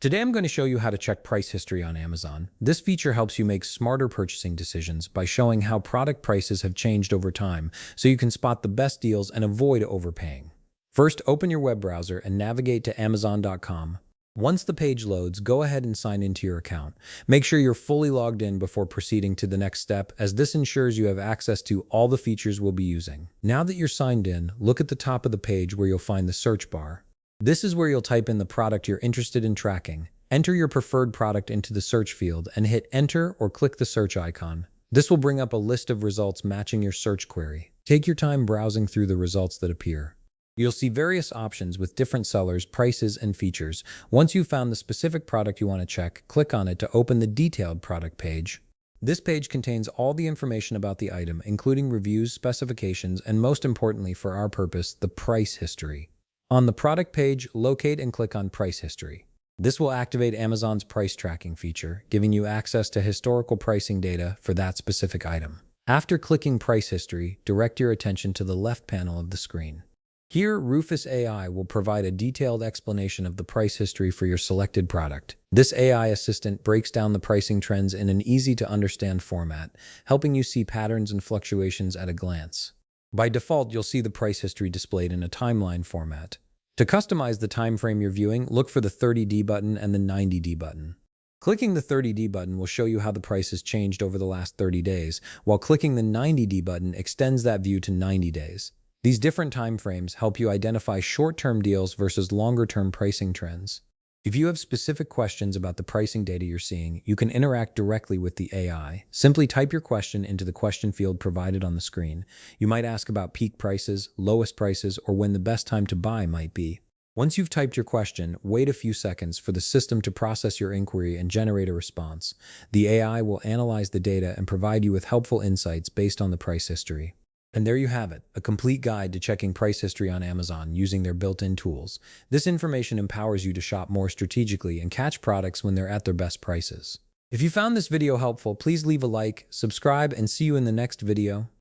Today I'm going to show you how to check price history on Amazon. This feature helps you make smarter purchasing decisions by showing how product prices have changed over time so you can spot the best deals and avoid overpaying. First, open your web browser and navigate to Amazon.com. Once the page loads, go ahead and sign into your account. Make sure you're fully logged in before proceeding to the next step, as this ensures you have access to all the features we'll be using. Now that you're signed in, look at the top of the page where you'll find the search bar. This is where you'll type in the product you're interested in tracking. Enter your preferred product into the search field and hit enter or click the search icon. This will bring up a list of results matching your search query. Take your time browsing through the results that appear. You'll see various options with different sellers, prices, and features. Once you've found the specific product you want to check, click on it to open the detailed product page. This page contains all the information about the item, including reviews, specifications, and most importantly for our purpose, the price history. On the product page, locate and click on Price History. This will activate Amazon's price tracking feature, giving you access to historical pricing data for that specific item. After clicking Price History, direct your attention to the left panel of the screen. Here, Rufus AI will provide a detailed explanation of the price history for your selected product. This AI assistant breaks down the pricing trends in an easy-to-understand format, helping you see patterns and fluctuations at a glance. By default, you'll see the price history displayed in a timeline format. To customize the time frame you're viewing, look for the 30D button and the 90D button. Clicking the 30D button will show you how the price has changed over the last 30 days, while clicking the 90D button extends that view to 90 days. These different time frames help you identify short-term deals versus longer-term pricing trends. If you have specific questions about the pricing data you're seeing, you can interact directly with the AI. Simply type your question into the question field provided on the screen. You might ask about peak prices, lowest prices, or when the best time to buy might be. Once you've typed your question, wait a few seconds for the system to process your inquiry and generate a response. The AI will analyze the data and provide you with helpful insights based on the price history. And there you have it, a complete guide to checking price history on Amazon using their built-in tools. This information empowers you to shop more strategically and catch products when they're at their best prices. If you found this video helpful, please leave a like, subscribe, and see you in the next video.